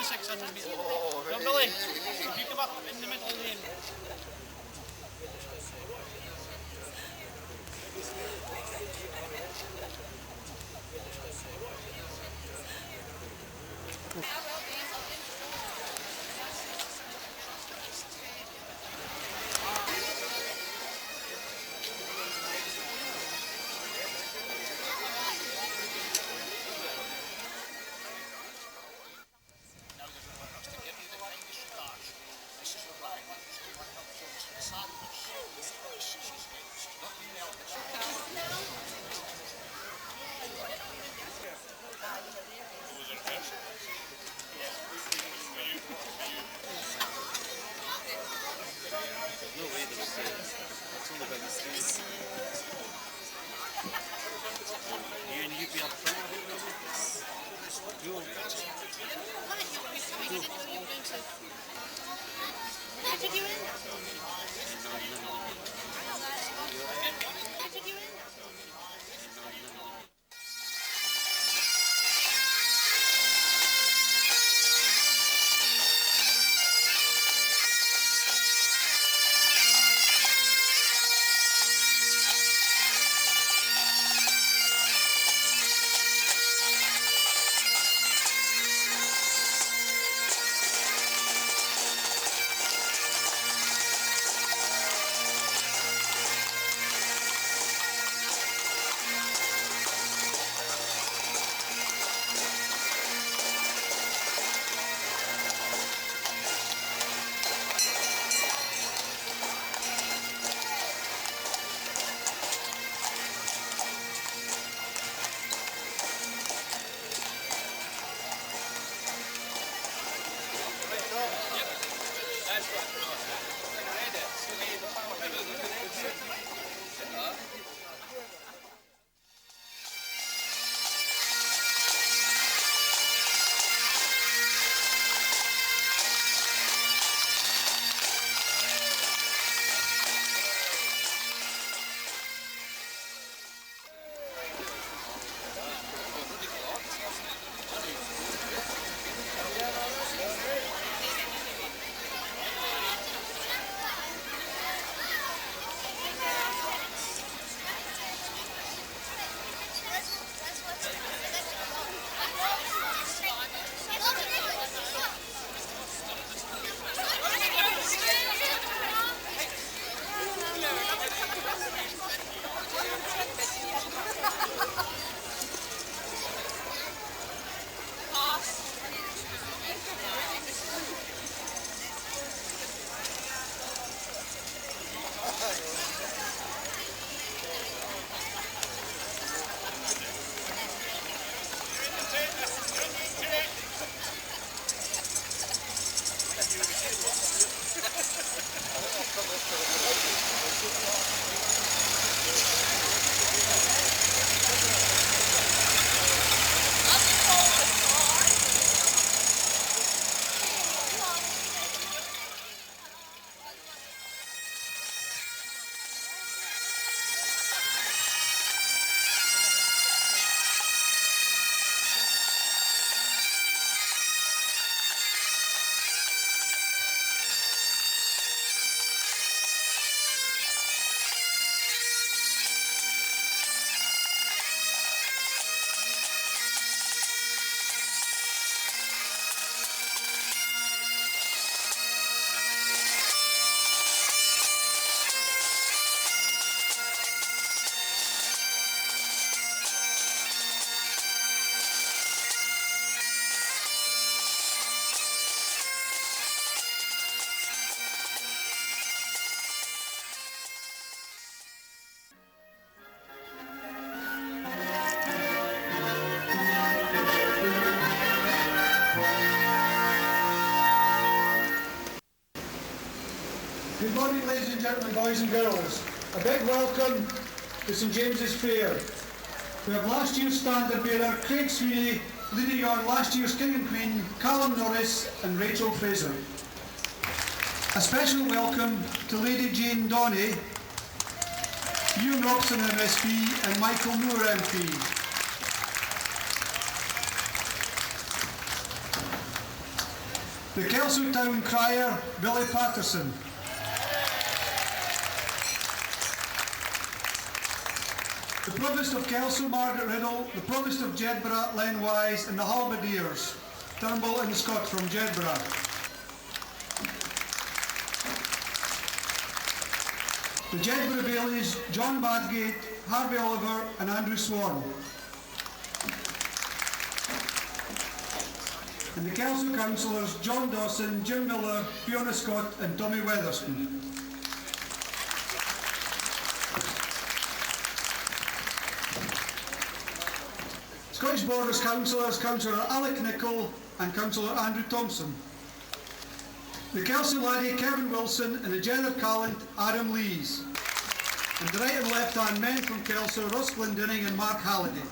600 metres. Now, Billy, if you come up in the middle of the lane. Good morning, ladies and gentlemen, boys and girls. A big welcome to St James's Fair. We have last year's standard bearer, Craig Sweeney, leading on last year's King and Queen, Callum Norris and Rachel Fraser. A special welcome to Lady Jane Dawney, Ewan Robson MSP and Michael Moore MP. The Kelso Town Crier, Billy Patterson. The Provost of Kelso, Margaret Riddle. The Provost of Jedburgh, Len Wise, and the Halberdiers, Turnbull and Scott from Jedburgh. The Jedburgh Bailies, John Badgate, Harvey Oliver, and Andrew Swan. And the Kelso Councillors, John Dawson, Jim Miller, Fiona Scott, and Tommy Weatherspoon. Scottish Borders Councillors, Councillor Alec Nichol and Councillor Andrew Thompson. The Kelso Laddie, Kevin Wilson, and the Jenner Callant, Adam Lees. And the right and left hand men from Kelso, Russ Glendinning and Mark Halliday.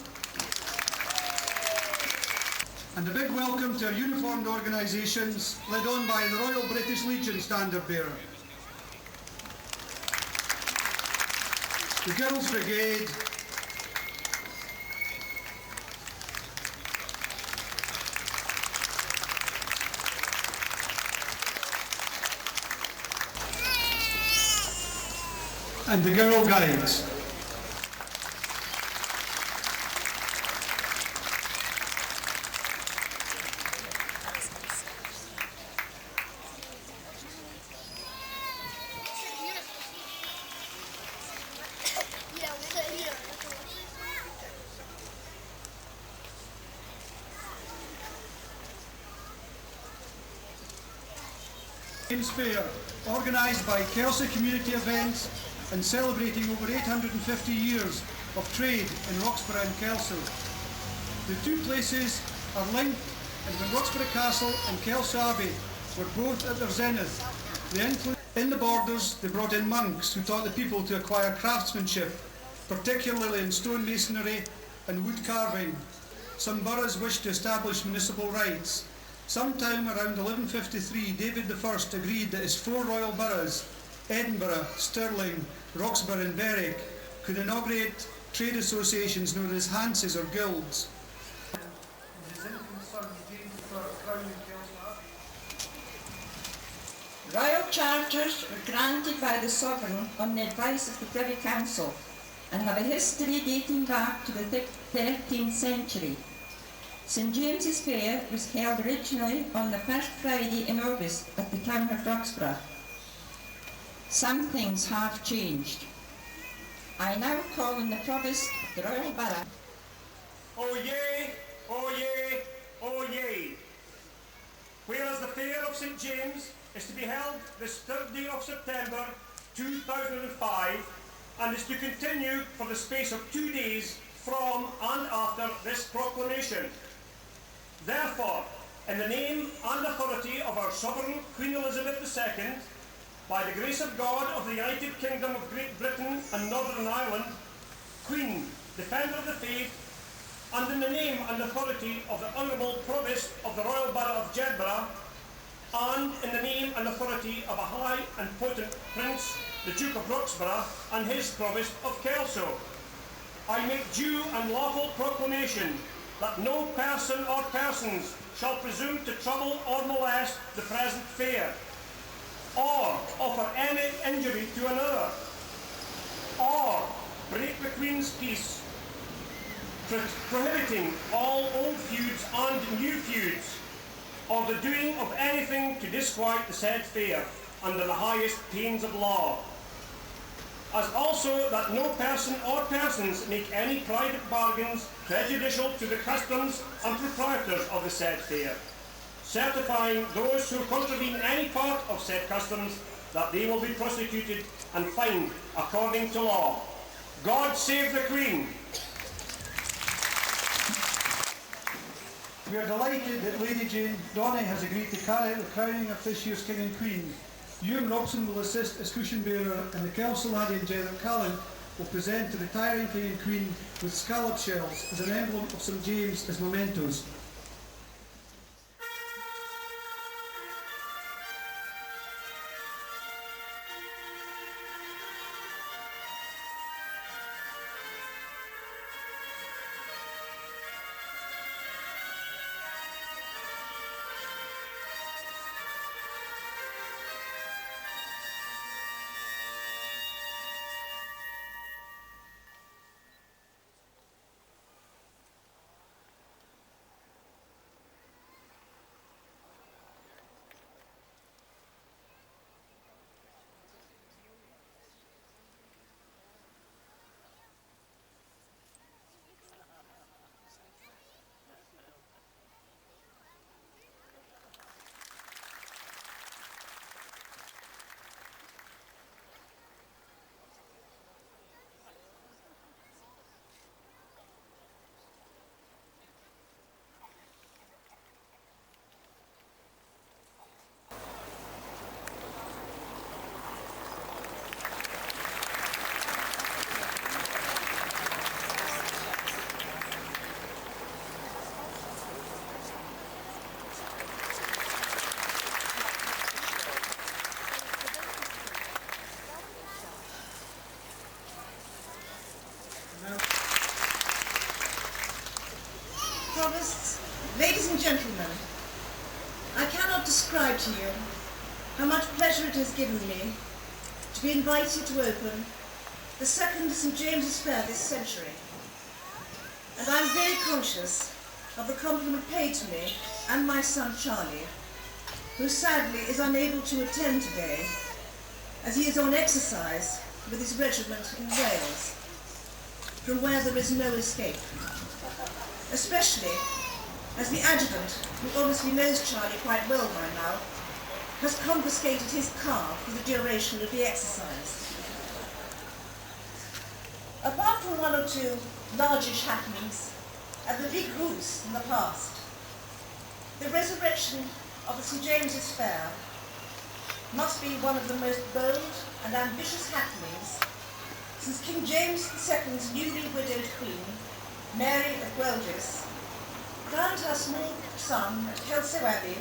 And a big welcome to our uniformed organisations, led on by the Royal British Legion Standard Bearer. The Girls Brigade, and the Girl Guides. James Fair, organised by Kelso Community Events and celebrating over 850 years of trade in Roxburgh and Kelso. The two places are linked, and when Roxburgh Castle and Kelso Abbey were both at their zenith, in the borders they brought in monks who taught the people to acquire craftsmanship, particularly in stone masonry and wood carving. Some boroughs wished to establish municipal rights. Sometime around 1153, David I agreed that his 4 royal boroughs, Edinburgh, Stirling, Roxburgh and Berwick, could inaugurate trade associations known as Hanses or guilds. Royal charters were granted by the sovereign on the advice of the Privy Council and have a history dating back to the 13th century. St James's Fair was held originally on the first Friday in August at the town of Roxburgh. Some things have changed. I now call on the Provost of the Royal Borough. Oyez, oyez, oyez. Whereas the Fair of St James is to be held this 3rd day of September 2005 and is to continue for the space of 2 days from and after this proclamation. Therefore, in the name and authority of our Sovereign Queen Elizabeth II, by the grace of God of the United Kingdom of Great Britain and Northern Ireland, Queen, Defender of the Faith, and in the name and authority of the Honourable Provost of the Royal Borough of Jedburgh, and in the name and authority of a high and potent Prince, the Duke of Roxburgh, and his Provost of Kelso, I make due and lawful proclamation that no person or persons shall presume to trouble or molest the present fair, or offer any injury to another, or break the Queen's peace, prohibiting all old feuds and new feuds, or the doing of anything to disquiet the said fair, under the highest pains of law. As also that no person or persons make any private bargains prejudicial to the customs and proprietors of the said fair, certifying those who contravene any part of said customs that they will be prosecuted and fined according to law. God save the Queen. We are delighted that Lady Jane Dawney has agreed to carry out the crowning of this year's King and Queen. Ewan Robson will assist as cushion bearer, and the Kelso Laddie and Jenner Callan will present the retiring King and Queen with scallop shells as an emblem of St James as mementos. describe to you how much pleasure it has given me to be invited to open the second St James's Fair this century. And I'm very conscious of the compliment paid to me and my son Charlie, who sadly is unable to attend today as he is on exercise with his regiment in Wales, from where there is no escape. Especially as the adjutant, who obviously knows Charlie quite well by now, has confiscated his car for the duration of the exercise. Apart from one or two largish happenings and the big routes in the past, the resurrection of the St James's Fair must be one of the most bold and ambitious happenings since King James II's newly widowed queen, Mary of Gueldres, crowned her small son at Kelso Abbey,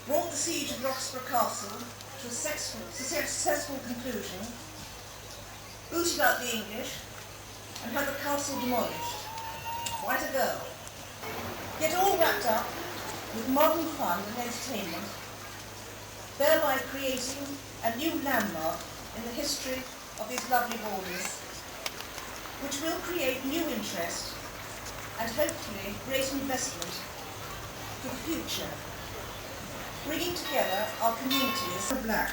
brought the siege of Roxburgh Castle to a successful conclusion, booted out the English, and had the castle demolished. Quite a girl. Yet all wrapped up with modern fun and entertainment, thereby creating a new landmark in the history of these lovely borders, which will create new interest and hopefully great investment for the future. Bringing together our communities. Black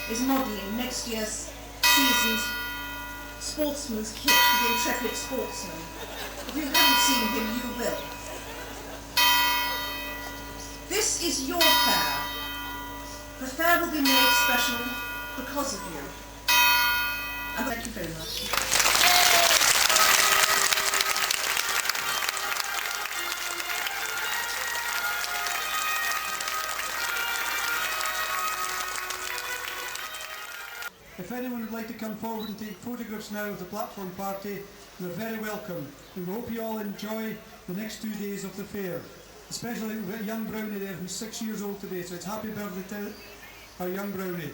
is modelling next year's season's sportsman's kit for the intrepid sportsman. If you haven't seen him, you will. This is your fair. The fair will be made special because of you. And thank you very much. If anyone would like to come forward and take photographs now of the platform party, they're very welcome. And we hope you all enjoy the next 2 days of the fair. Especially with a young Brownie there who's 6 years old today, so it's happy birthday to our young Brownie.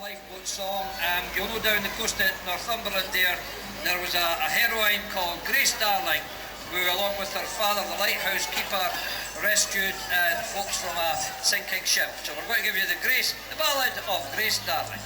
Lifeboat song. You'll know down the coast at Northumberland there was a heroine called Grace Darling who, along with her father, the lighthouse keeper, rescued folks from a sinking ship. So we're going to give you the ballad of Grace Darling.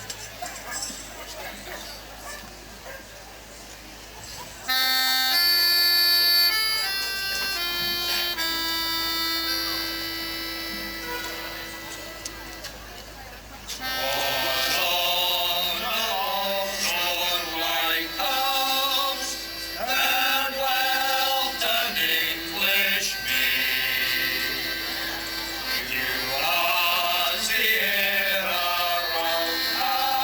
You are the era round.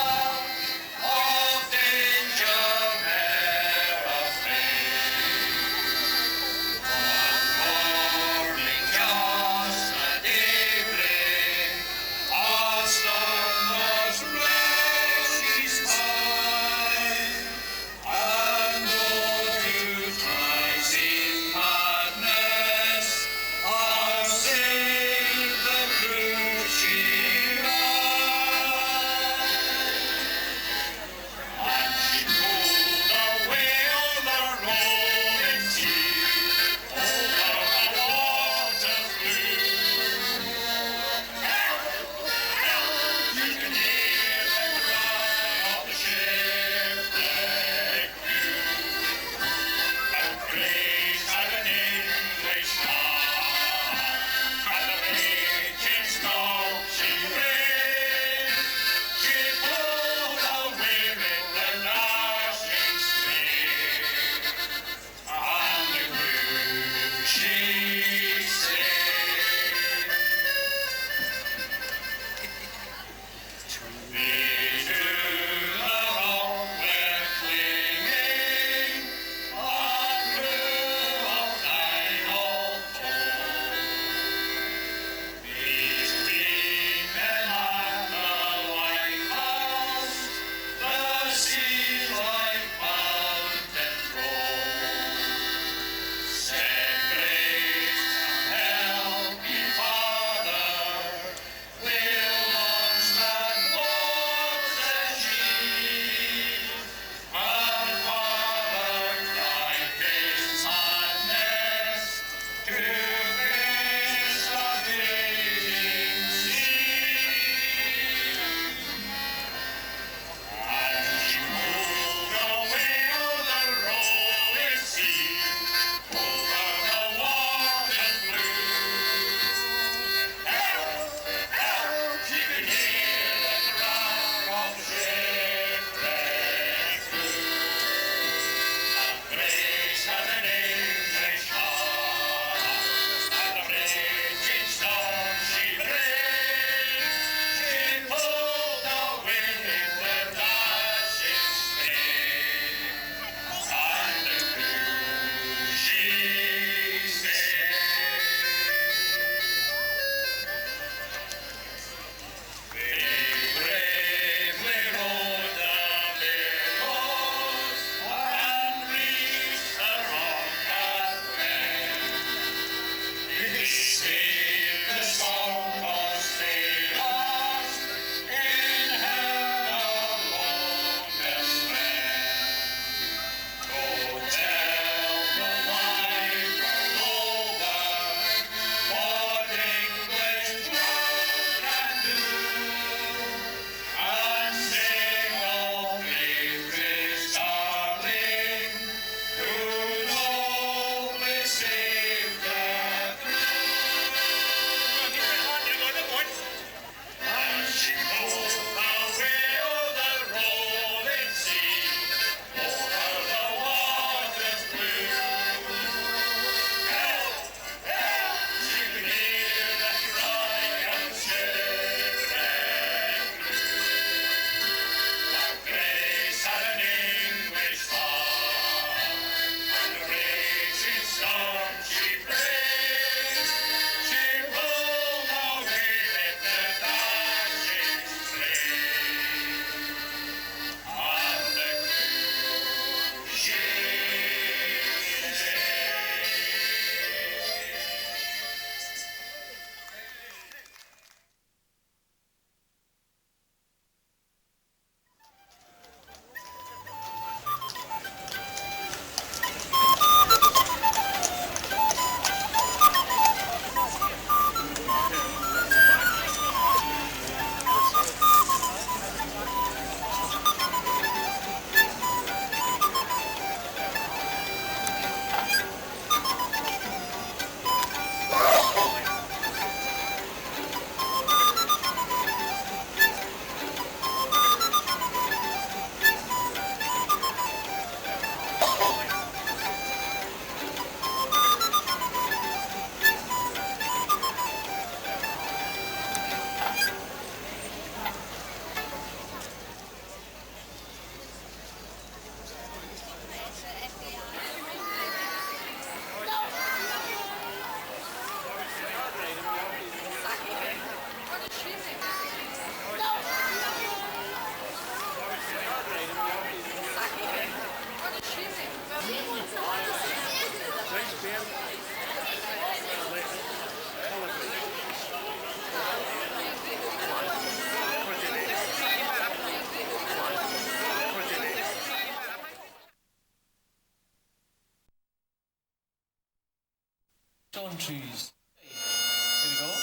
Stone trees. Here we go.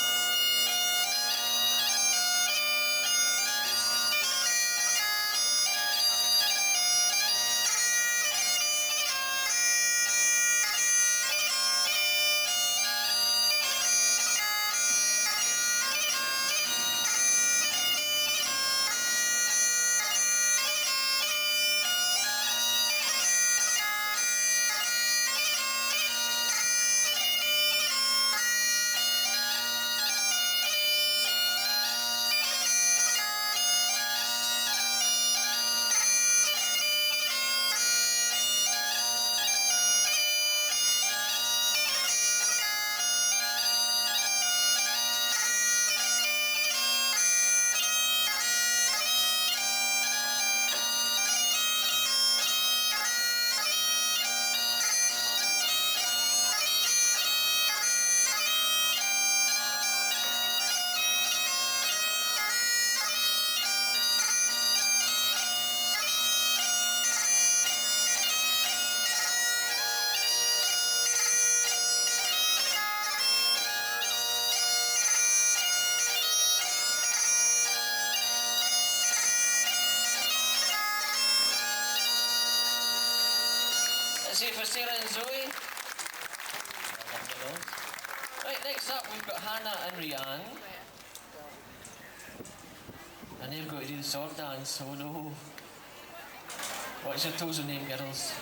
Let's see for Sarah and Zoe. Right, next up we've got Hannah and Rianne. And they've got to do the sword dance, oh no. What's your toes name, girls?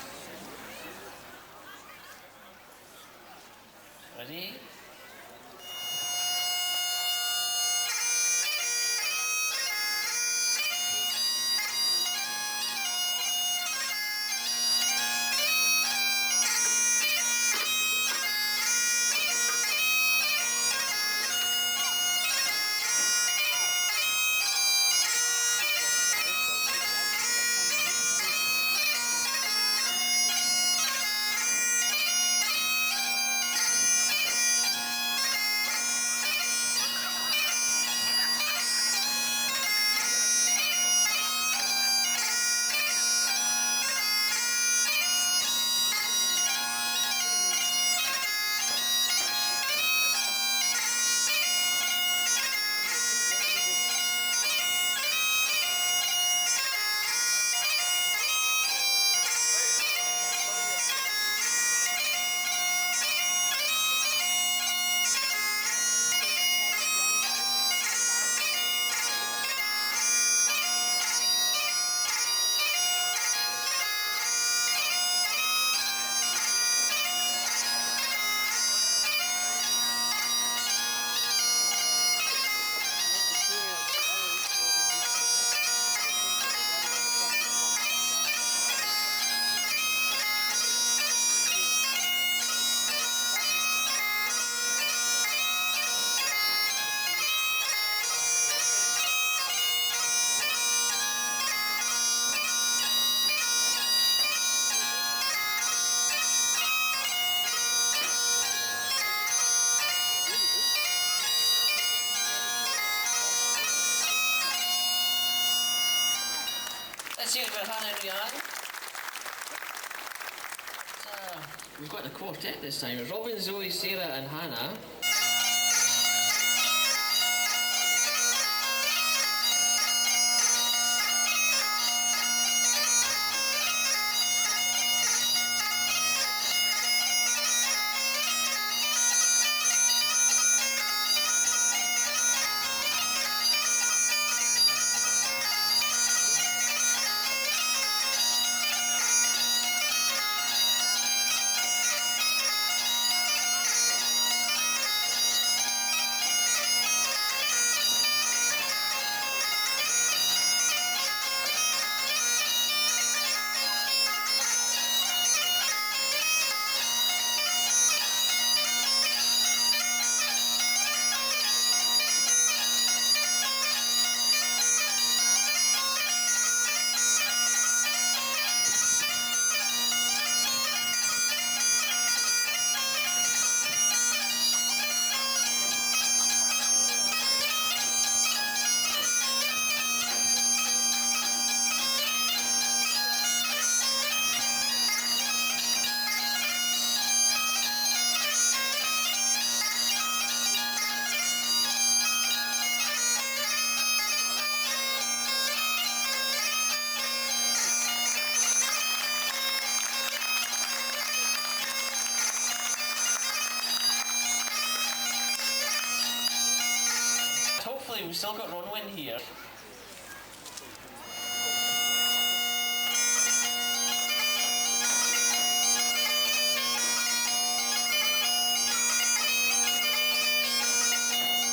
Ready? Let's see about Hannah and Rianne. We've got the quartet this time. Robin, Zoe, Sarah and Hannah. Luckily, we've still got Ronwin here.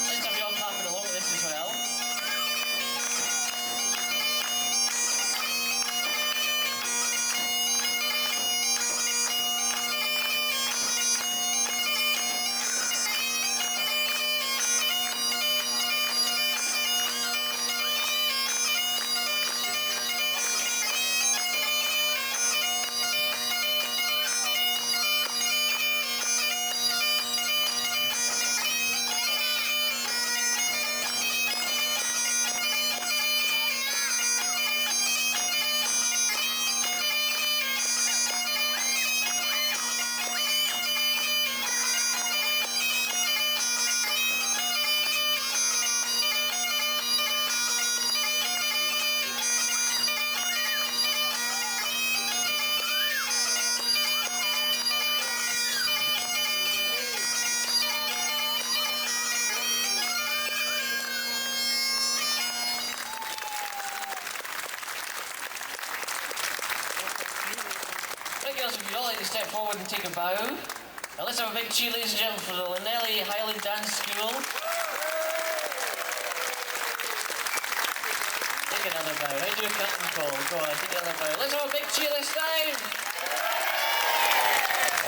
Let's have you all clapping along with this as well. Right, girls, if you'd all like to step forward and take a bow. Now let's have a big cheer, ladies and gentlemen, for the Llanelli Highland Dance School. Take another bow. How do you do a curtain call? Go on, take another bow. Let's have a big cheer this time.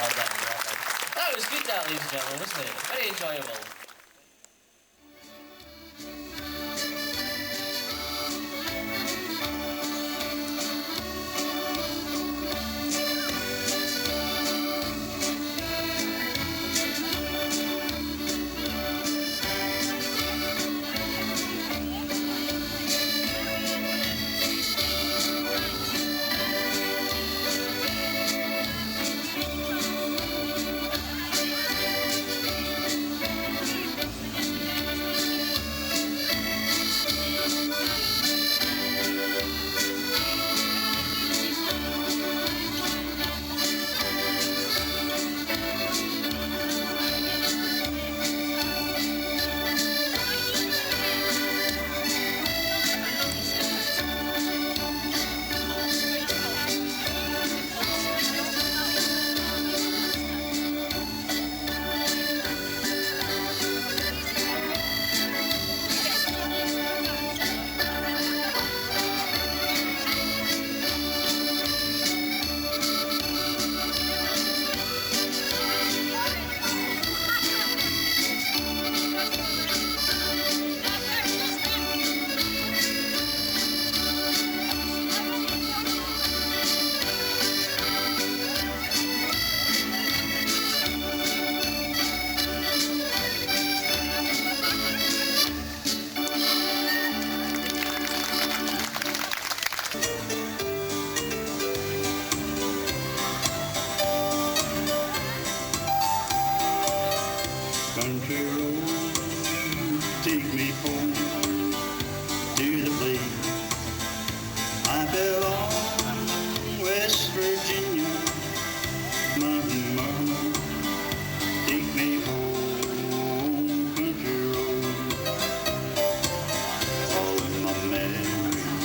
Well done, well done. That was good, that, ladies and gentlemen, wasn't it? Very enjoyable. Country road, take me home to the place I belong, West Virginia, Mountain Mama, take me home, country road. All of my memories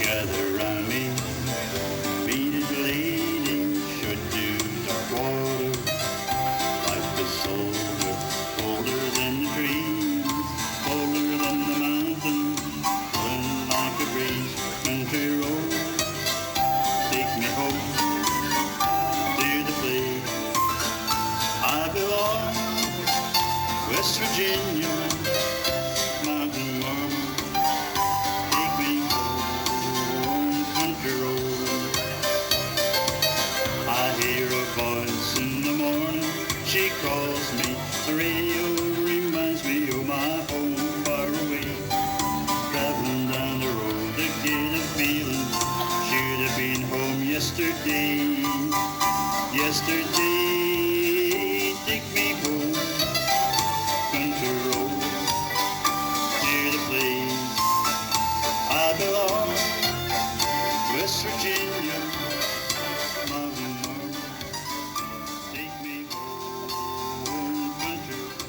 gather round me, beaded lady should do dark water, like the soldier, older than the trees, older than the mountains, run like a breeze. Country road, take me home to the place I belong, West Virginia, Mountain Mama, take me home, country road. I hear a voice in the morning, she calls me, the radio reminds me of my home far away. Traveling down the road to get a feeling, should have been home yesterday. Yesterday, take me home, country road, to the place I belong, West Virginia, Mountain Mama, take me home, country road.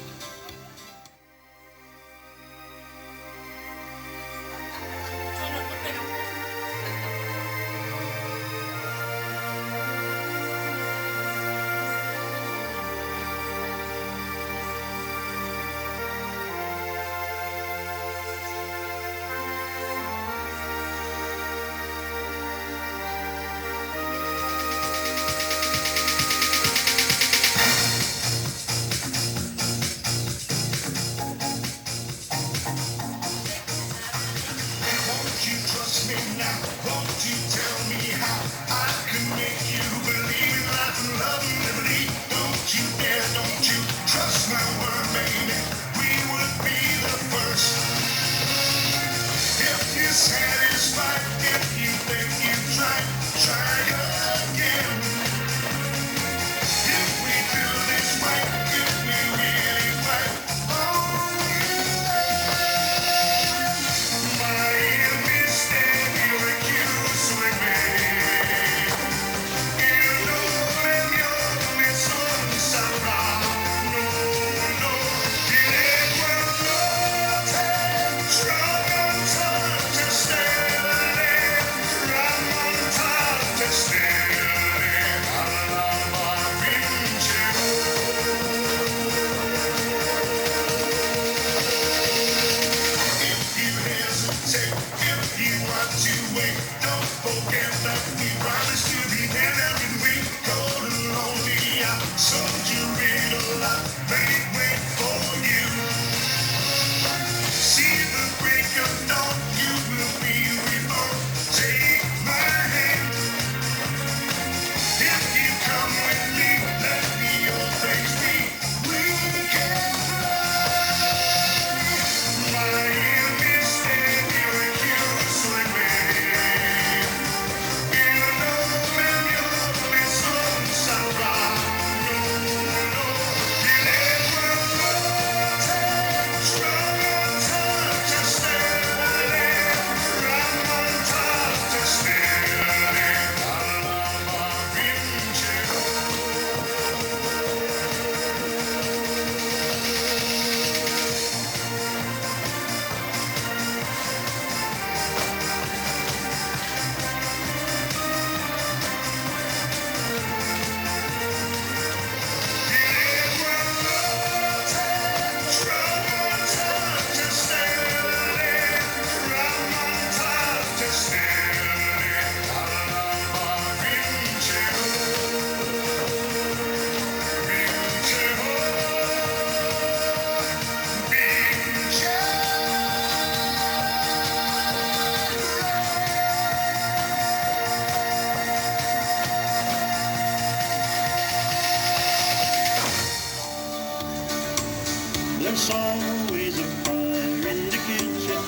There's always a fire in the kitchen.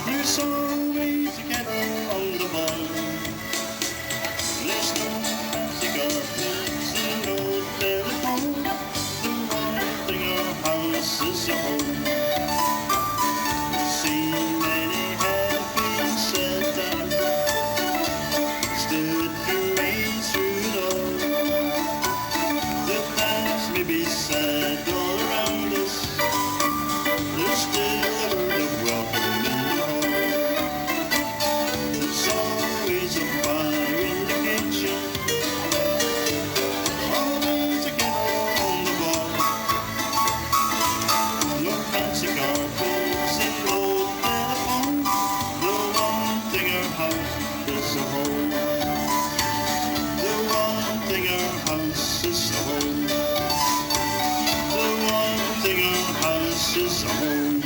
There's always a kettle on the bar. There's no cigar pits and no telephone. The one thing our house is a home. See, many have been said and stood for me through it all. The times may be sad all around us. There's still a word of welcome in the hall. There's always a fire in the kitchen. Always a kettle on the bar. No fancy carpets and no telephone. The one thing our house is a home. The one thing our house is a home. The one thing our house is a home.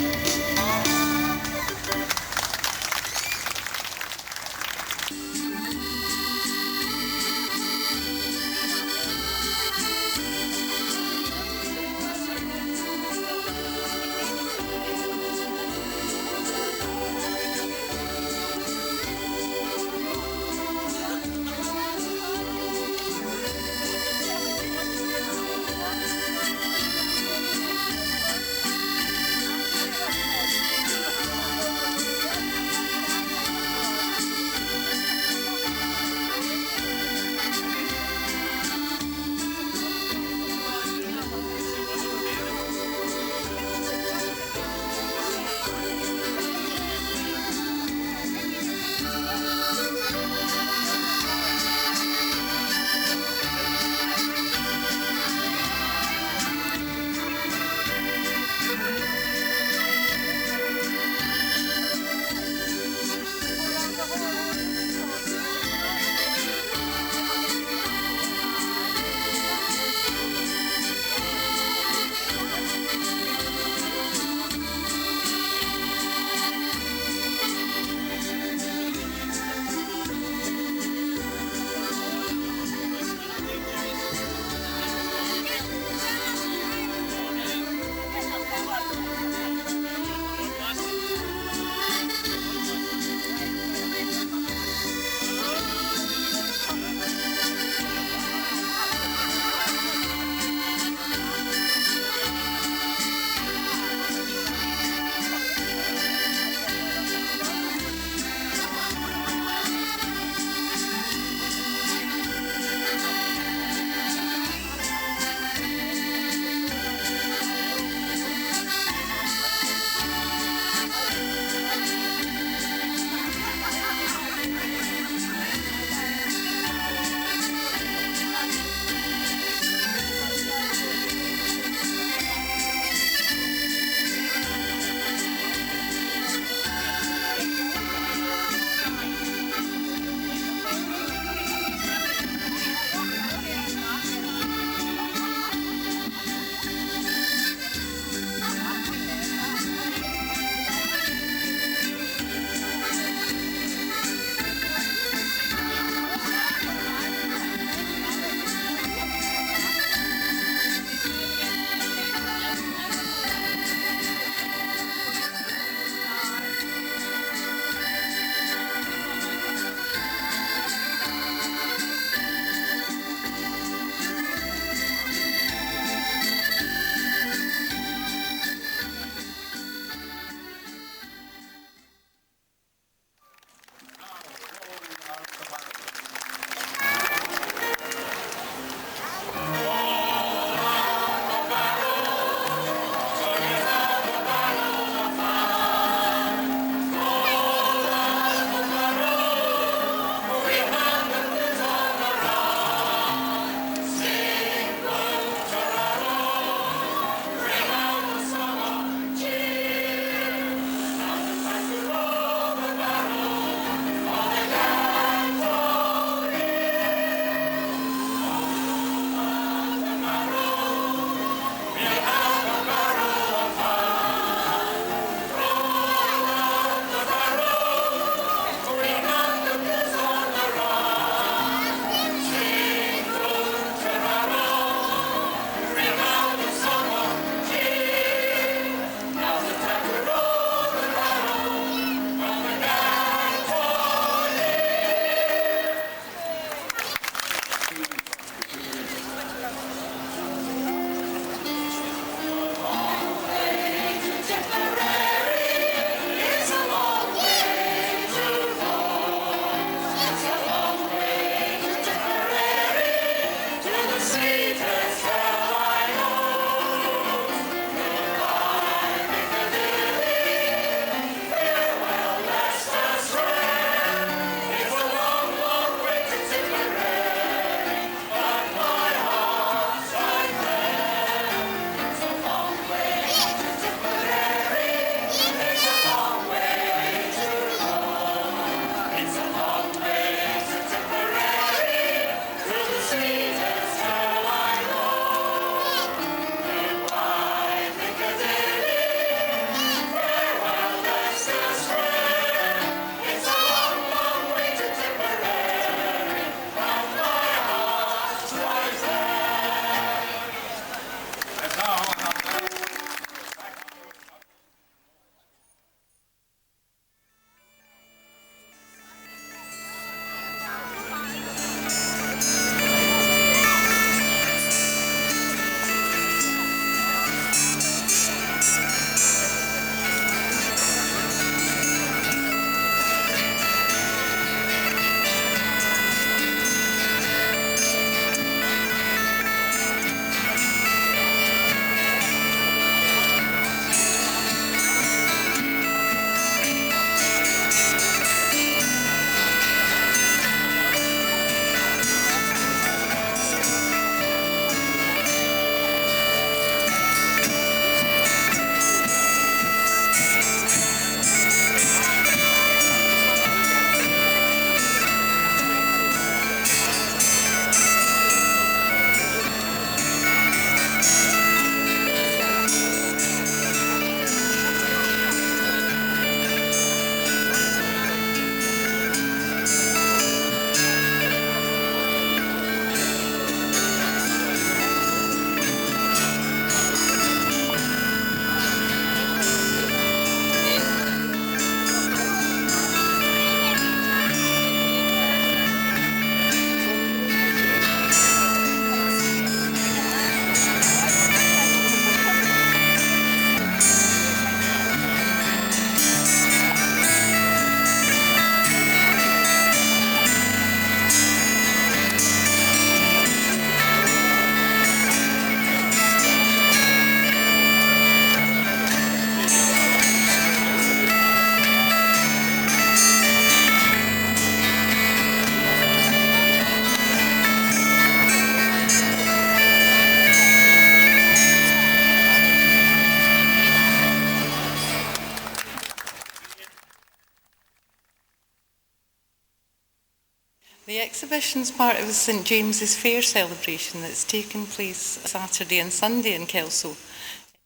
The exhibition's part of the St James's Fair celebration that's taken place Saturday and Sunday in Kelso.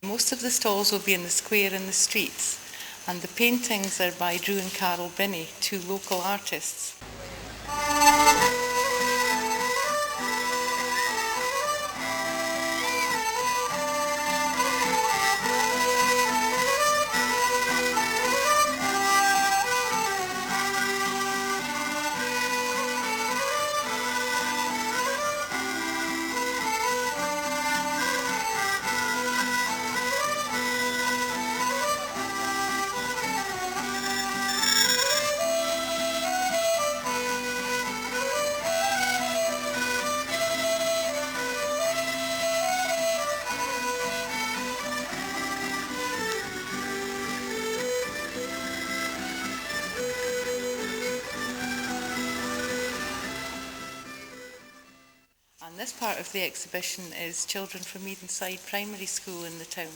Most of the stalls will be in the square and the streets, and the paintings are by Drew and Carol Binney, two local artists. And this part of the exhibition is children from Edenside Primary School in the town.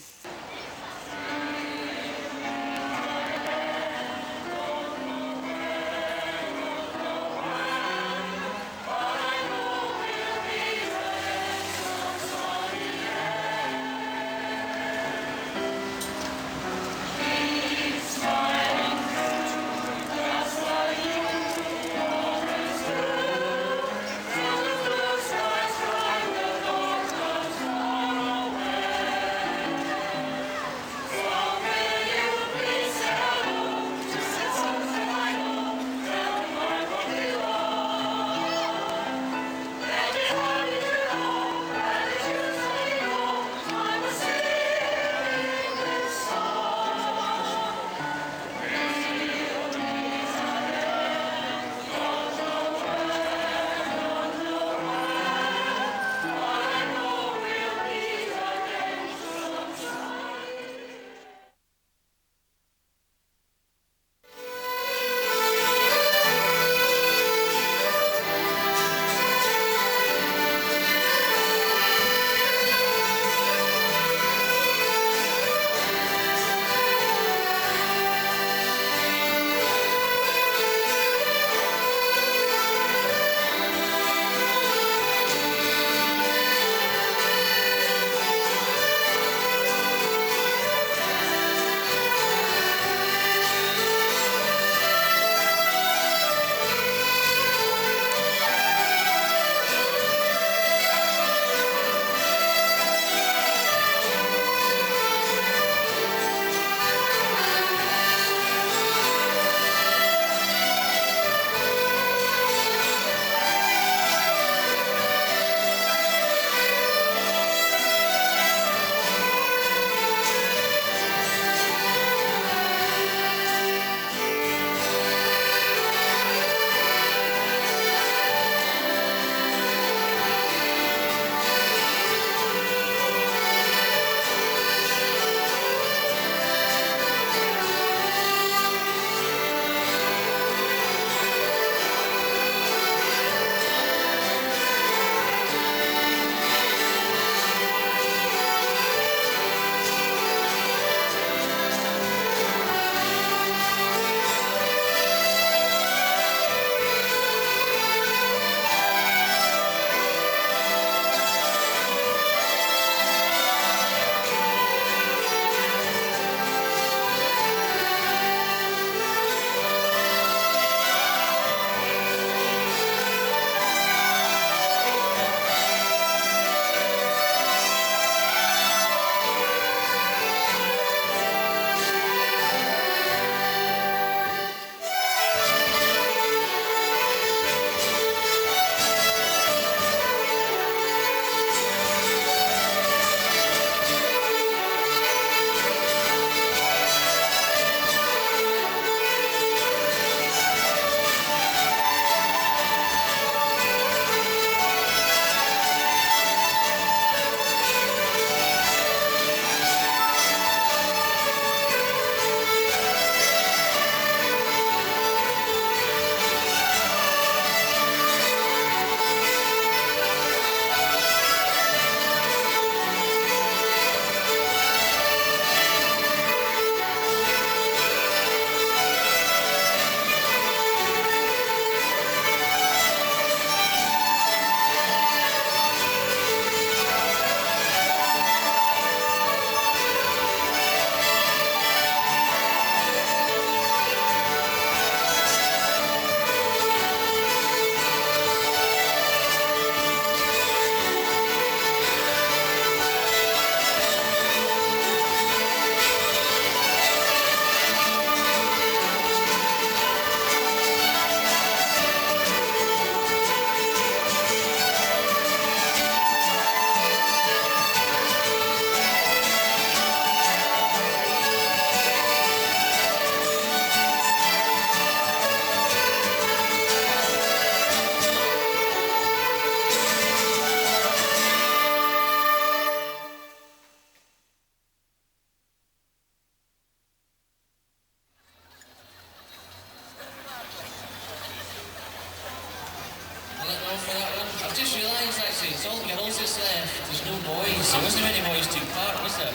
It's all girls that's left. There's no boys. There wasn't many boys to part, was there?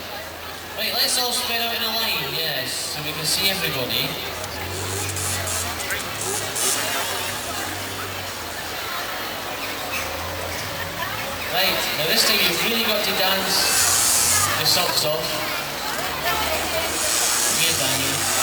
Right, let's all spread out in a line, yes, so we can see everybody. Right, now this time you've really got to dance your socks off. Here's Daniel.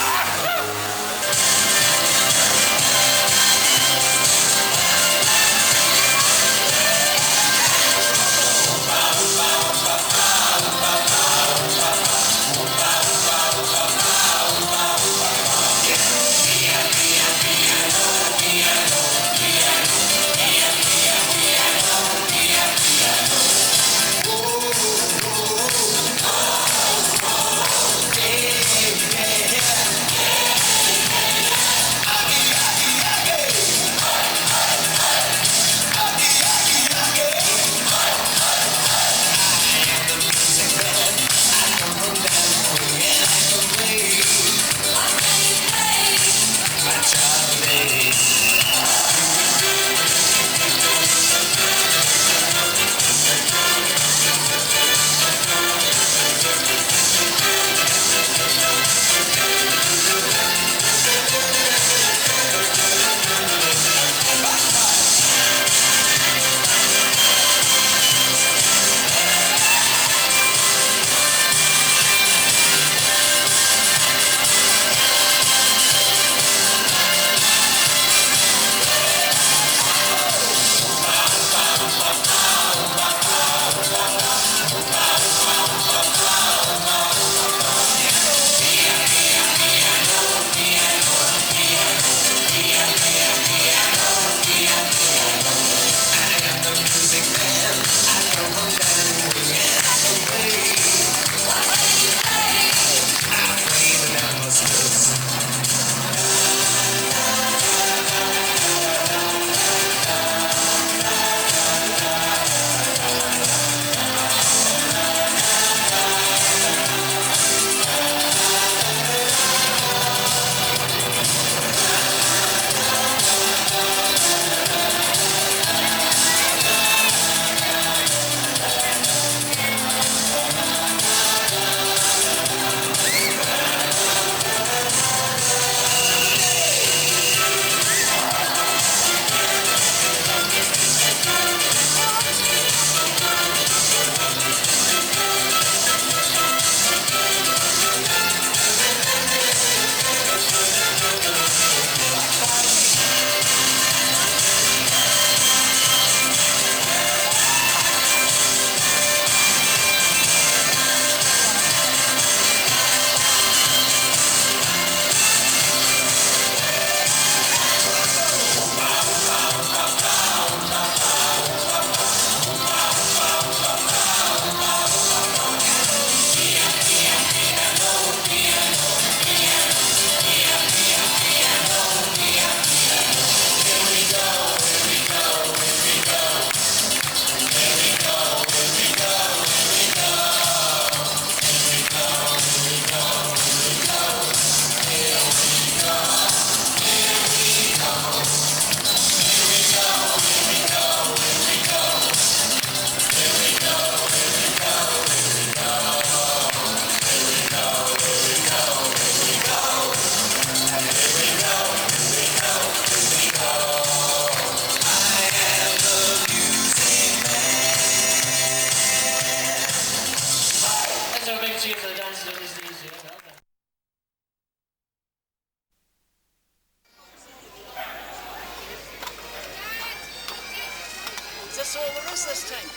Is this all there is this time?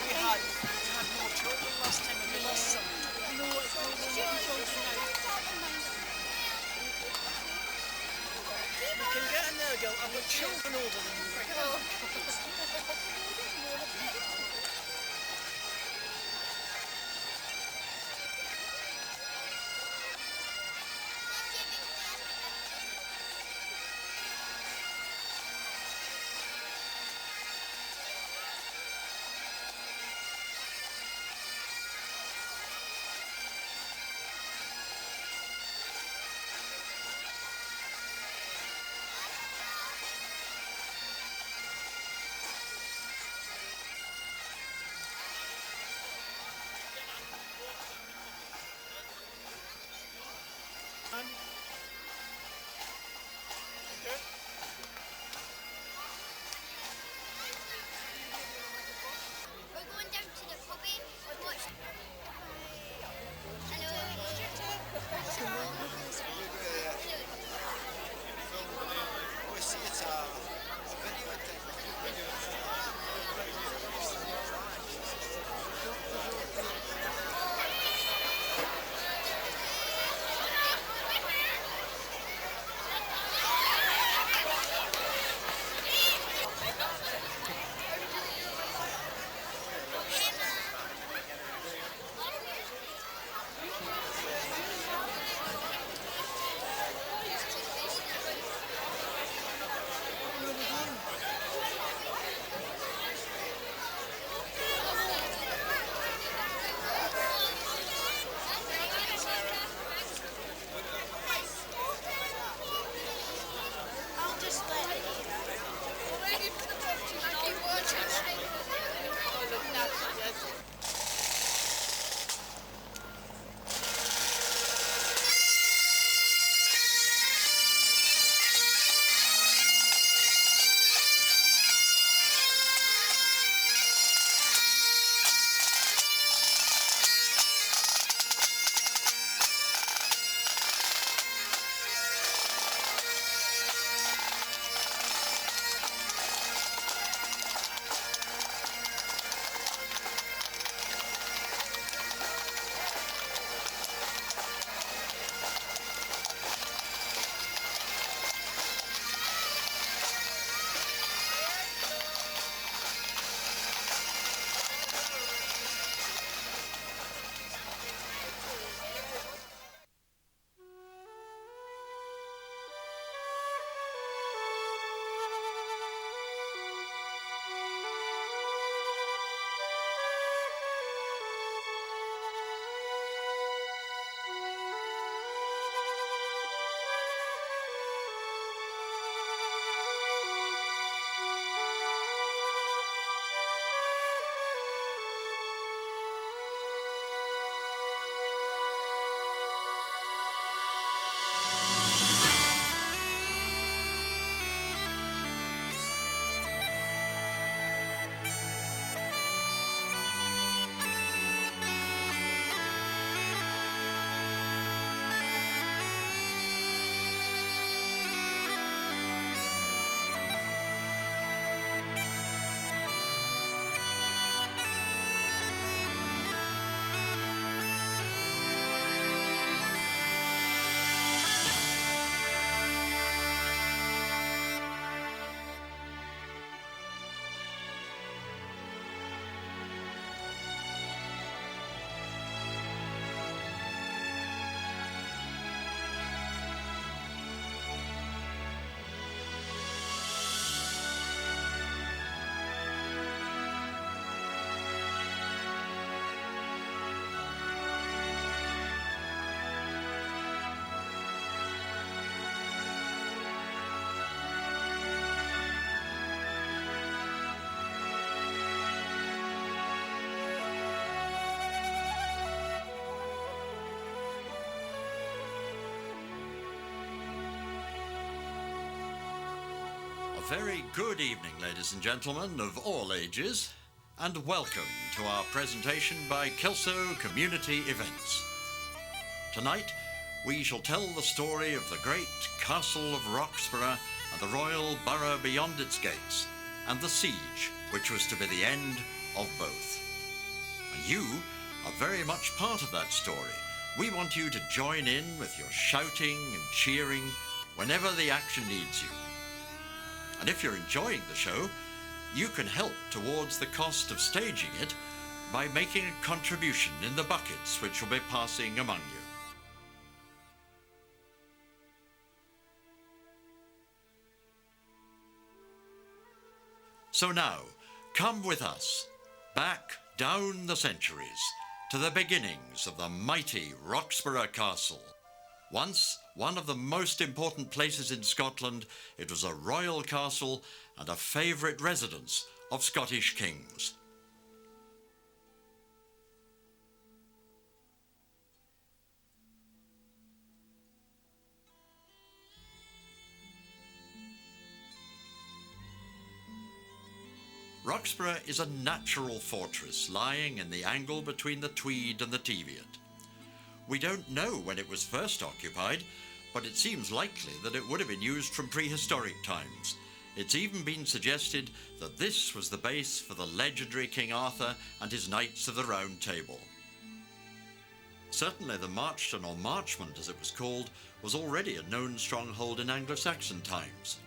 We had more children last time and we lost some. You can get in there, girl. I've got children older than you. We're going down to the pub and watch. Very good evening, ladies and gentlemen of all ages, and welcome to our presentation by Kelso Community Events. Tonight, we shall tell the story of the great Castle of Roxburgh and the royal borough beyond its gates, and the siege, which was to be the end of both. And you are very much part of that story. We want you to join in with your shouting and cheering whenever the action needs you. And if you're enjoying the show, you can help towards the cost of staging it by making a contribution in the buckets which will be passing among you. So now, come with us, back down the centuries, to the beginnings of the mighty Roxburgh Castle. Once one of the most important places in Scotland, it was a royal castle and a favourite residence of Scottish kings. Roxburgh is a natural fortress lying in the angle between the Tweed and the Teviot. We don't know when it was first occupied, but it seems likely that it would have been used from prehistoric times. It's even been suggested that this was the base for the legendary King Arthur and his Knights of the Round Table. Certainly the Marchton, or Marchmont as it was called, was already a known stronghold in Anglo-Saxon times.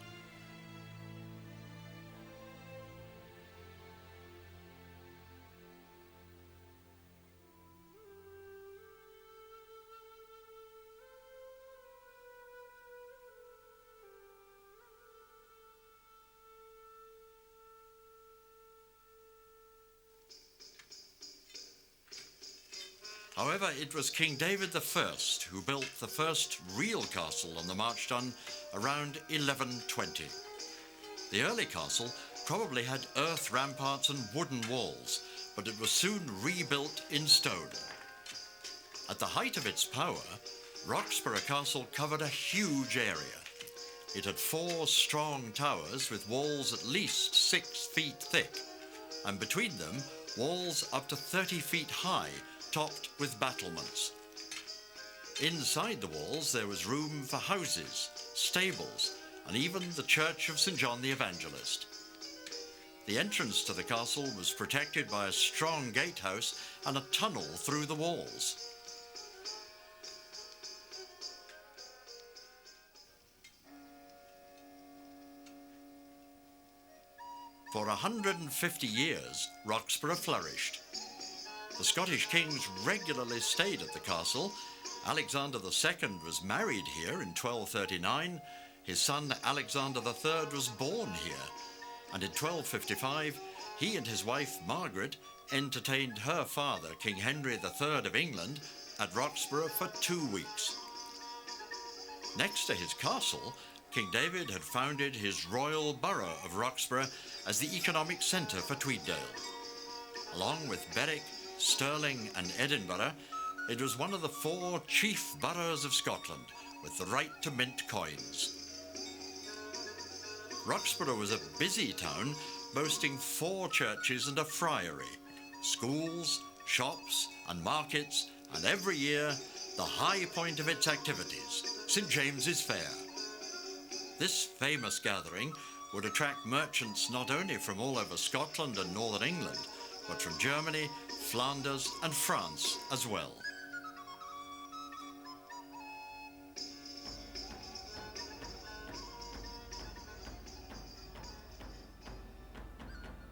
However, it was King David I who built the first real castle on the Marchton around 1120. The early castle probably had earth ramparts and wooden walls, but it was soon rebuilt in stone. At the height of its power, Roxburgh Castle covered a huge area. It had 4 strong towers with walls at least 6 feet thick, and between them walls up to 30 feet high, topped with battlements. Inside the walls there was room for houses, stables, and even the church of St. John the Evangelist. The entrance to the castle was protected by a strong gatehouse and a tunnel through the walls. For 150 years, Roxburgh flourished. The Scottish kings regularly stayed at the castle. Alexander II was married here in 1239. His son Alexander III was born here. And in 1255, he and his wife Margaret entertained her father, King Henry III of England, at Roxburgh for 2 weeks. Next to his castle, King David had founded his royal borough of Roxburgh as the economic centre for Tweeddale. Along with Berwick, Stirling and Edinburgh, it was one of the 4 chief boroughs of Scotland, with the right to mint coins. Roxburgh was a busy town, boasting 4 churches and a friary, schools, shops and markets, and every year, the high point of its activities, St. James's Fair. This famous gathering would attract merchants not only from all over Scotland and northern England, but from Germany, Flanders and France as well.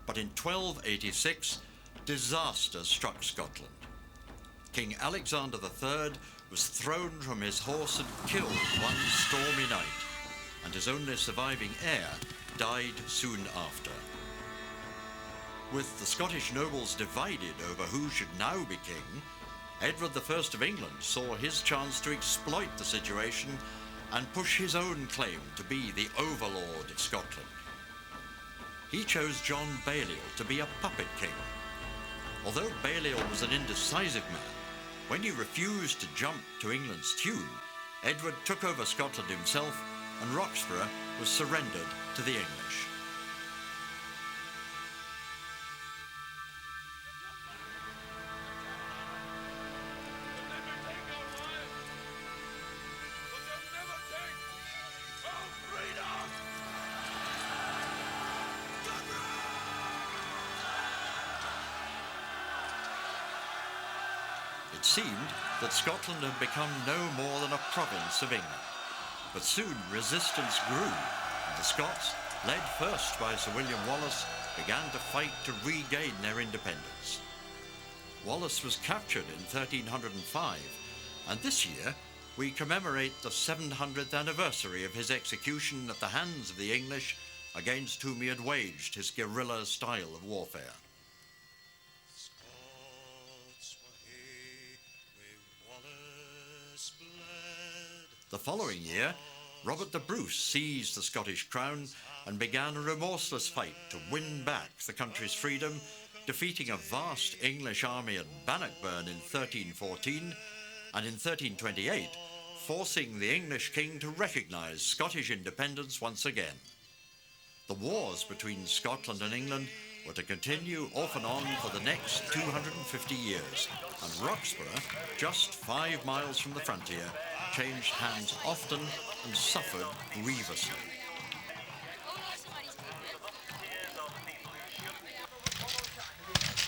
But in 1286, disaster struck Scotland. King Alexander III was thrown from his horse and killed one stormy night, and his only surviving heir died soon after. With the Scottish nobles divided over who should now be king, Edward I of England saw his chance to exploit the situation and push his own claim to be the overlord of Scotland. He chose John Balliol to be a puppet king. Although Balliol was an indecisive man, when he refused to jump to England's tune, Edward took over Scotland himself and Roxburgh was surrendered to the English. It seemed that Scotland had become no more than a province of England. But soon resistance grew, and the Scots, led first by Sir William Wallace, began to fight to regain their independence. Wallace was captured in 1305, and this year we commemorate the 700th anniversary of his execution at the hands of the English, against whom he had waged his guerrilla style of warfare. The following year, Robert the Bruce seized the Scottish crown and began a remorseless fight to win back the country's freedom, defeating a vast English army at Bannockburn in 1314, and in 1328, forcing the English king to recognise Scottish independence once again. The wars between Scotland and England were to continue off and on for the next 250 years, and Roxburgh, just 5 miles from the frontier, changed hands often and suffered grievously.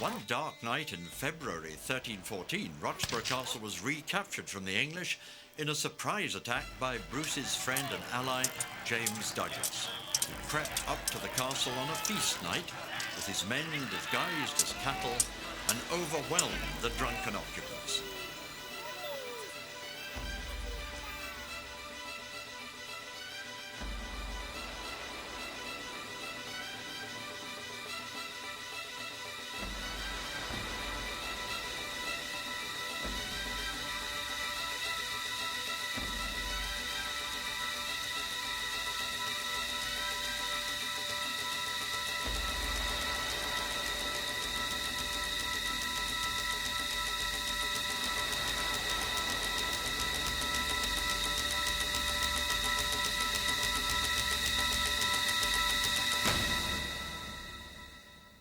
One dark night in February 1314, Roxburgh Castle was recaptured from the English in a surprise attack by Bruce's friend and ally, James Douglas, who crept up to the castle on a feast night with his men disguised as cattle and overwhelmed the drunken occupants.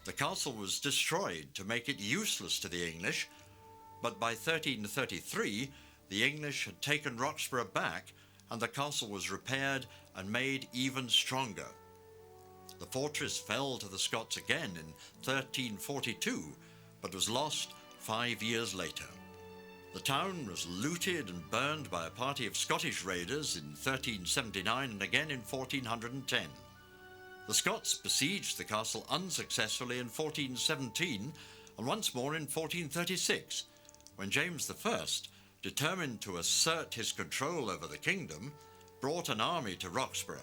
The castle was destroyed to make it useless to the English, but by 1333 the English had taken Roxburgh back and the castle was repaired and made even stronger. The fortress fell to the Scots again in 1342, but was lost 5 years later. The town was looted and burned by a party of Scottish raiders in 1379 and again in 1410. The Scots besieged the castle unsuccessfully in 1417 and once more in 1436, when James I, determined to assert his control over the kingdom, brought an army to Roxburgh.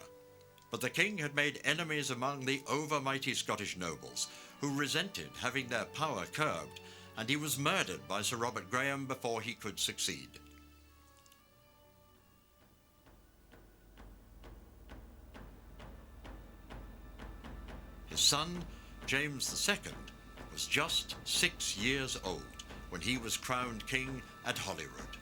But the king had made enemies among the overmighty Scottish nobles, who resented having their power curbed, and he was murdered by Sir Robert Graham before he could succeed. His son, James II, was just 6 years old when he was crowned king at Holyrood.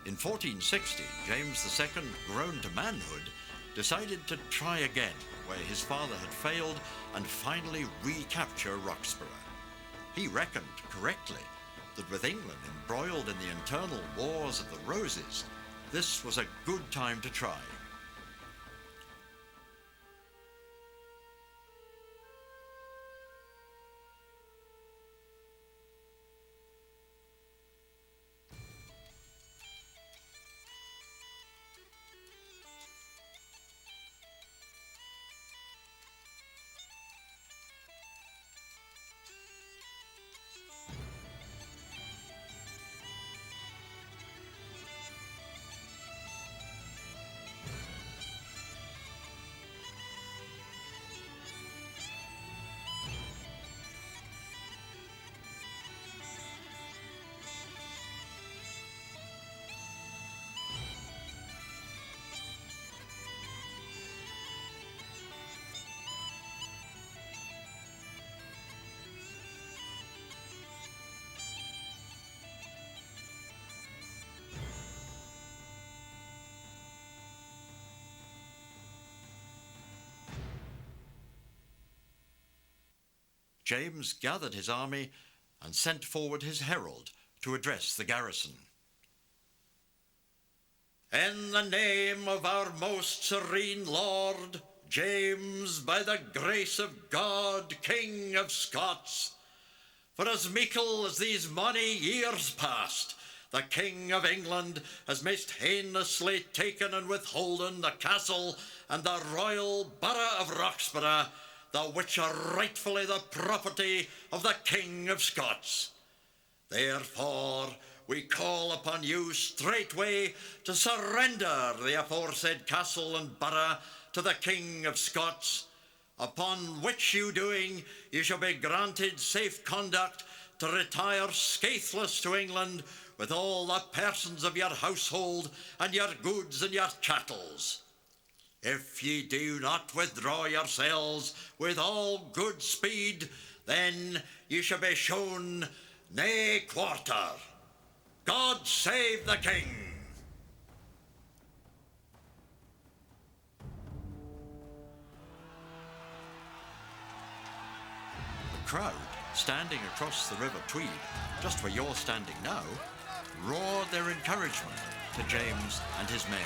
In 1460, James II, grown to manhood, decided to try again where his father had failed and finally recapture Roxburgh. He reckoned correctly that with England embroiled in the internal wars of the Roses, this was a good time to try. James gathered his army and sent forward his herald to address the garrison. In the name of our most serene Lord, James, by the grace of God, King of Scots, for as meikle as these many years past, the King of England has most heinously taken and withholden the castle and the royal borough of Roxburgh, the which are rightfully the property of the King of Scots. Therefore, we call upon you straightway to surrender the aforesaid castle and borough to the King of Scots, upon which you doing, you shall be granted safe conduct to retire scatheless to England with all the persons of your household and your goods and your chattels. If ye do not withdraw yourselves with all good speed, then ye shall be shown nae quarter. God save the King! crowd, standing across the River Tweed, just where you're standing now, roared their encouragement to James and his men.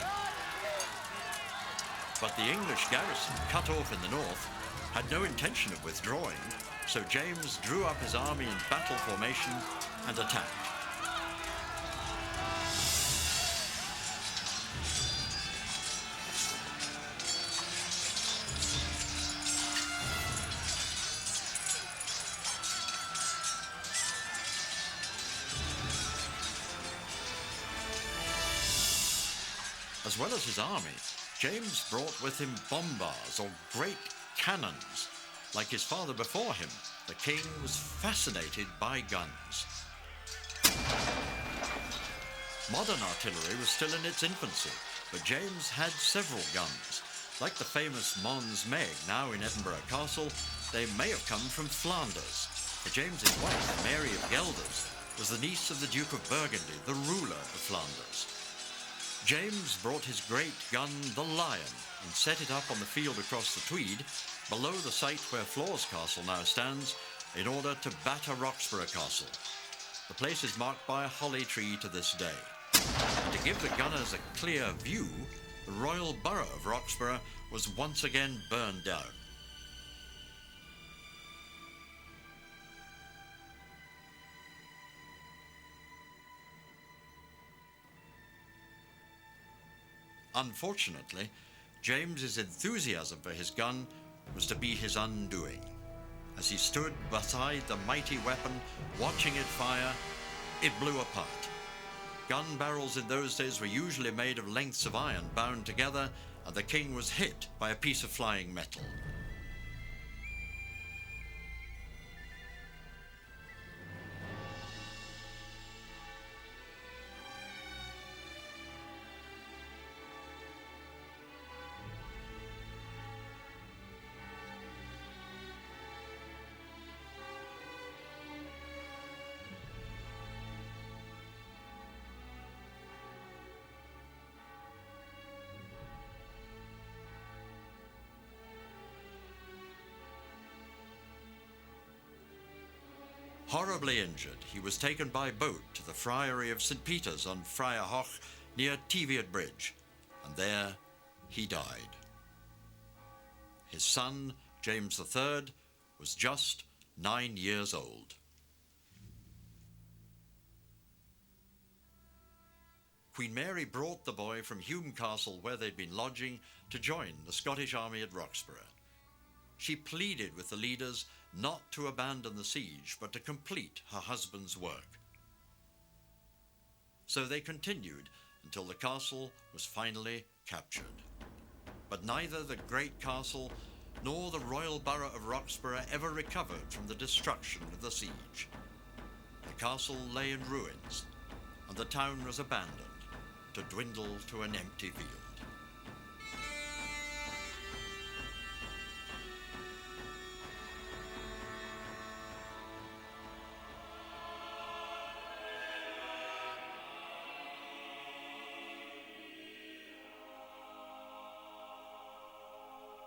But the English garrison, cut off in the north, had no intention of withdrawing, so James drew up his army in battle formation and attacked. As well as his army, James brought with him bombars, or great cannons. Like his father before him, the king was fascinated by guns. Modern artillery was still in its infancy, but James had several guns. Like the famous Mons Meg, now in Edinburgh Castle, they may have come from Flanders, for James's wife, Mary of Gelders, was the niece of the Duke of Burgundy, the ruler of Flanders. James brought his great gun, the Lion, and set it up on the field across the Tweed, below the site where Flores Castle now stands, in order to batter Roxburgh Castle. The place is marked by a holly tree to this day. And to give the gunners a clear view, the royal borough of Roxburgh was once again burned down. Unfortunately, James's enthusiasm for his gun was to be his undoing. As he stood beside the mighty weapon, watching it fire, it blew apart. Gun barrels in those days were usually made of lengths of iron bound together, and the king was hit by a piece of flying metal. Horribly injured, he was taken by boat to the friary of St. Peter's on Friar Hoch near Teviot Bridge, and there he died. His son, James III, was just 9 years old. Queen Mary brought the boy from Hume Castle, where they'd been lodging, to join the Scottish army at Roxburgh. She pleaded with the leaders not to abandon the siege, but to complete her husband's work. So they continued until the castle was finally captured. But neither the great castle nor the royal borough of Roxburgh ever recovered from the destruction of the siege. The castle lay in ruins, and the town was abandoned to dwindle to an empty field.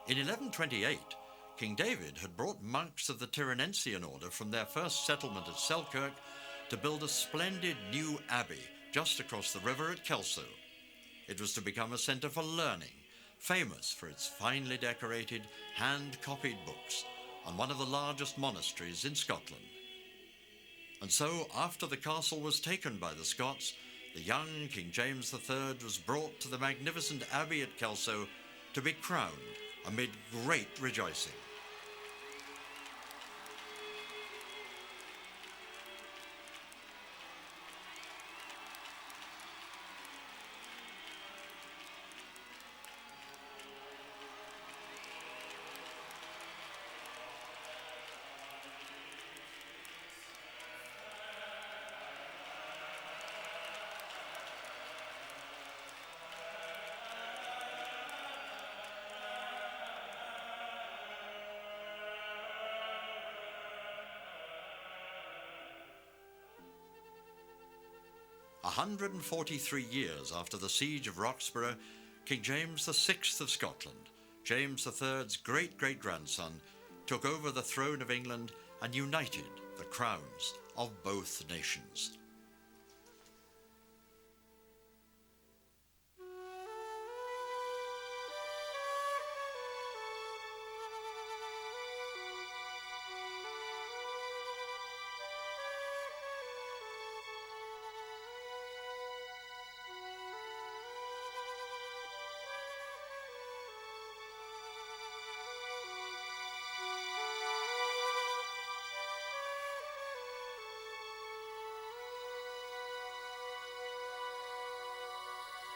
In 1128, King David had brought monks of the Tyrannensian order from their first settlement at Selkirk to build a splendid new abbey just across the river at Kelso. It was to become a centre for learning, famous for its finely decorated, hand-copied books, and one of the largest monasteries in Scotland. And so, after the castle was taken by the Scots, the young King James III was brought to the magnificent abbey at Kelso to be crowned amid great rejoicing. A 143 years after the siege of Roxburgh, King James VI of Scotland, James III's great-great-grandson, took over the throne of England and united the crowns of both nations.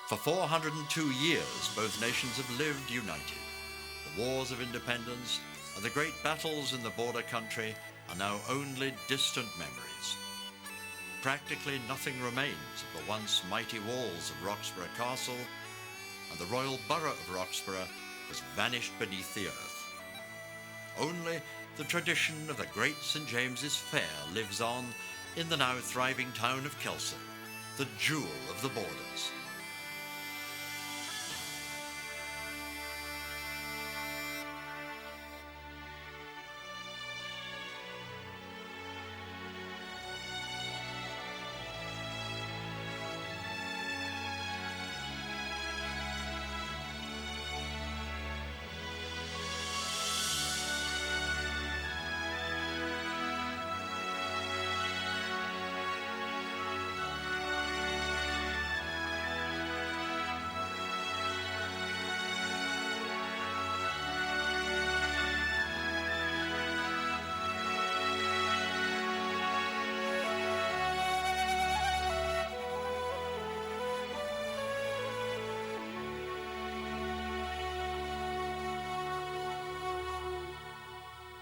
For 402 years, both nations have lived united. The wars of independence and the great battles in the border country are now only distant memories. Practically nothing remains of the once mighty walls of Roxburgh Castle, and the royal borough of Roxburgh has vanished beneath the earth. Only the tradition of the great St. James's Fair lives on in the now thriving town of Kelso, the jewel of the borders.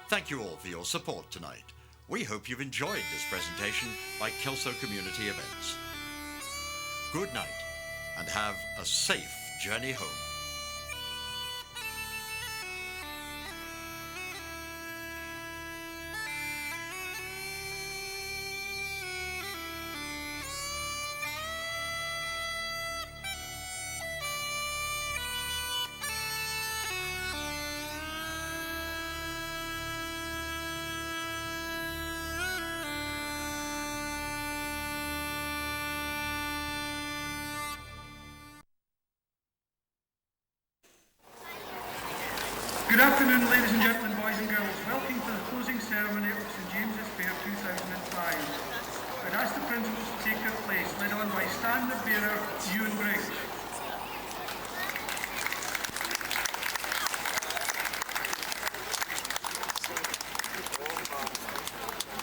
Thank you all for your support tonight. We hope you've enjoyed this presentation by Kelso Community Events. Good night, and have a safe journey home. Good afternoon, ladies and gentlemen, boys and girls. Welcome to the closing ceremony of St. James's Fair 2005. I'd ask the principals to take their place, led on by standard bearer Ewan Briggs.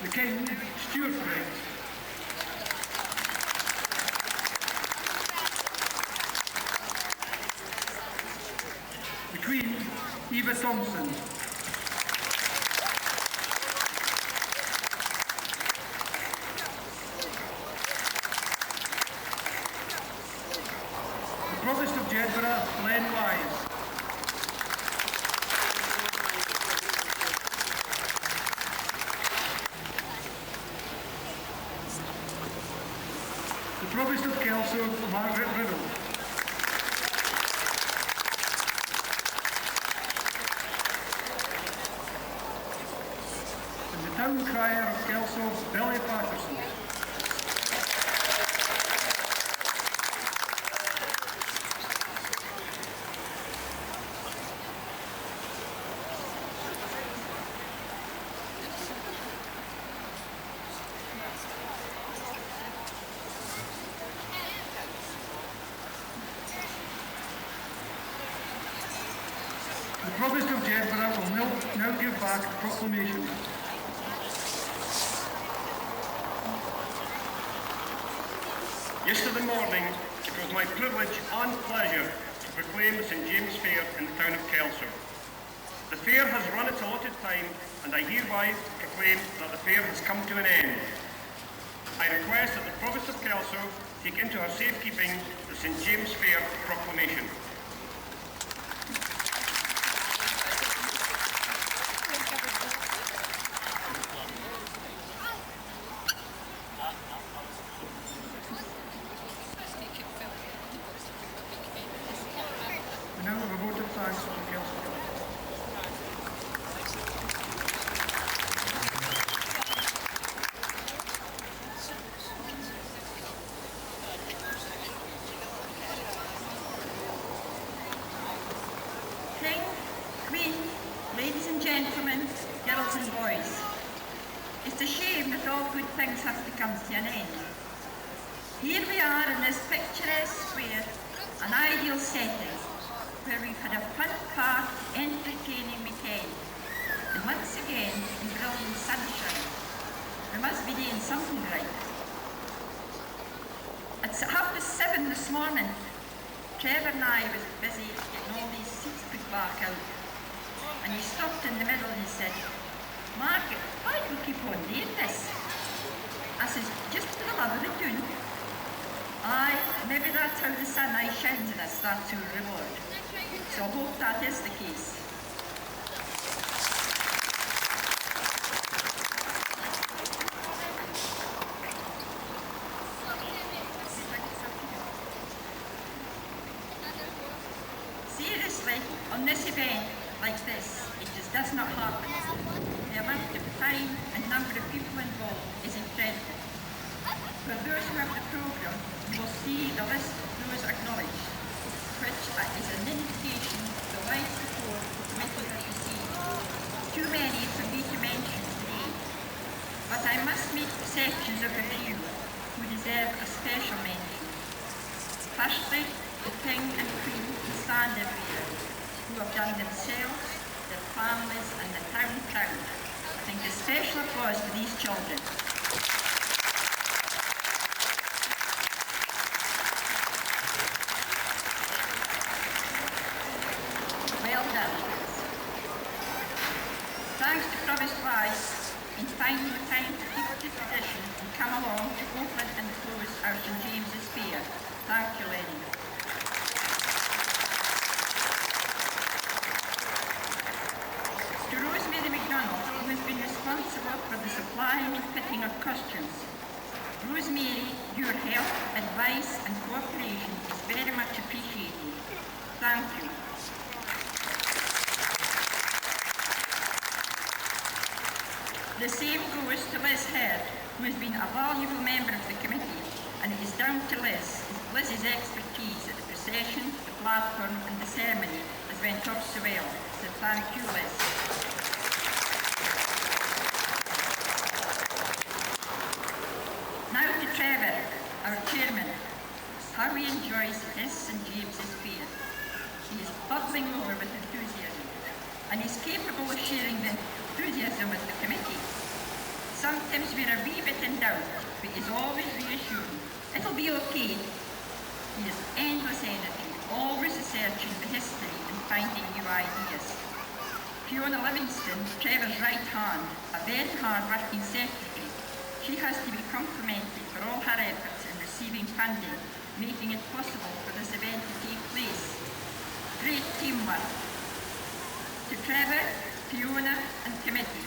The King, Stuart Briggs. The Queen, Eva Thompson. The Provost of Jedburgh, Len Wise. The Provost of Kelso, Margaret Riddle. Town Crier of Kelso, Billy Patterson. The Provost of Jedburgh will now give back a proclamation. Yesterday morning, it was my privilege and pleasure to proclaim the St. James Fair in the town of Kelso. The fair has run its allotted time, and I hereby proclaim that the fair has come to an end. I request that the Provost of Kelso take into her safekeeping the St. James Fair proclamation. comes to an end. Here we are in this picturesque square, an ideal setting, where we've had a fun-packed, entertaining weekend. And once again, in brilliant sunshine. We must be doing something right. At 7:30 this morning, Trevor and I was busy getting all these seats put back out. And he stopped in the middle and he said, "Margaret, why do we keep on doing this?" I says, "Just for the love of it doing." Aye, maybe that's how the sunlight shines on us, that's our reward. So I hope that is the case. Seriously, on this event like this, it just does not happen. The amount of time and number of people involved is incredible. For those who have the programme, you will see the list of those acknowledged, which is an indication of the wide support the committee has received. Too many for me to mention today, but I must make exceptions of a few who deserve a special mention. Firstly, the King and Queen who stand every year, who have done themselves, their families and the town proud. I think a special applause for these children. Well done. Thanks to Provost Wise in finding the time to keep the tradition and come along to open and close our St James's Fair. Thank you, Lenny. To Rosemary McDonald, who has been responsible for the supplying and fitting of costumes. Rosemary, your help, advice and cooperation is very much appreciated. Thank you. The same goes to Liz Herd, who has been a valuable member of the committee, and it is down to Liz's expertise at the procession, the platform and the ceremony has went off so well. So thank you, Liz. Now to Trevor, our chairman. How he enjoys his St James's Fair. He is bubbling over with enthusiasm, and is capable of sharing the enthusiasm with the committee. Sometimes we're a wee bit in doubt, but he's always reassuring. It'll be okay. He has endless energy, always researching the history and finding new ideas. Fiona Livingston, Trevor's right hand, a very hard-working secretary. She has to be complimented for all her efforts in receiving funding, making it possible for this event to take place. Great teamwork. To Trevor, Fiona and committee,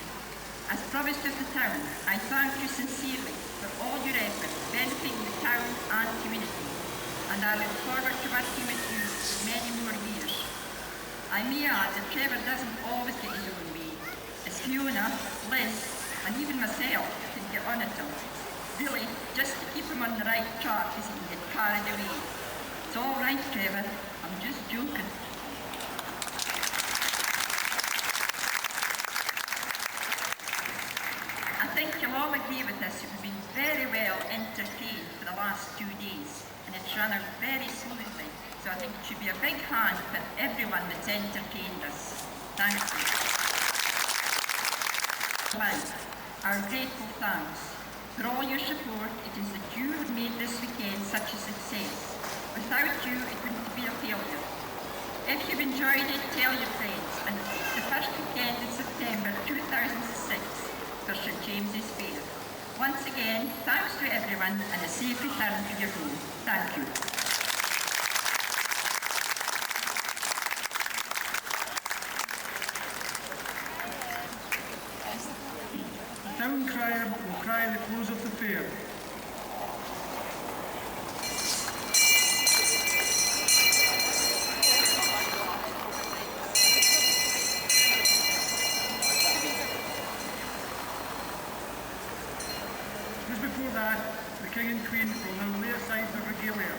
as Provost of the town, I thank you sincerely for all your efforts benefiting the town and community, and I look forward to working with you for many more years. I may add that Trevor doesn't always get his own way, as Fiona, Liz and even myself can get on at him. Really, just to keep him on the right track as he can get carried away. It's all right, Trevor, I'm just joking. I think you'll all agree with us, we've been very well entertained for the last 2 days, and it's run out very smoothly, so I think it should be a big hand for everyone that's entertained us. Thank you. Our grateful thanks. For all your support, it is that you have made this weekend such a success. Without you, it wouldn't be a failure. If you've enjoyed it, tell your friends, and it's the first weekend in September 2006 for St James's Fair. Once again, thanks to everyone and a safe return to your home. Thank you. The town crier will cry the close of the fair. Just before that, the King and Queen will now lay aside their regalia.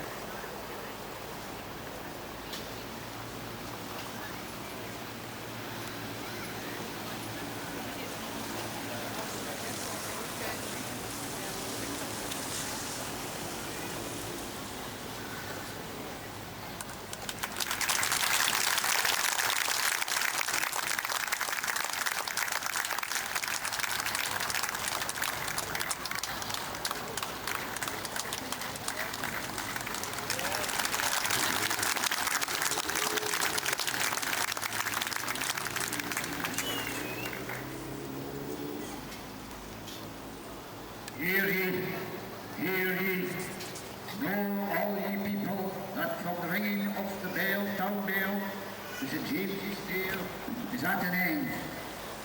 at an end,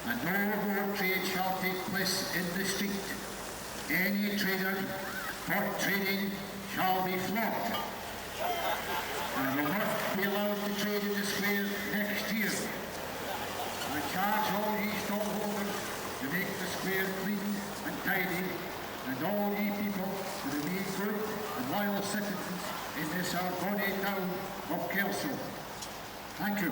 and no more trade shall take place in the street. Any trader caught trading shall be flogged, and will not be allowed to trade in the square next year. I charge all ye stallholders to make the square clean and tidy, and all ye people to remain good and loyal citizens in this our bonny town of Kelso. Thank you.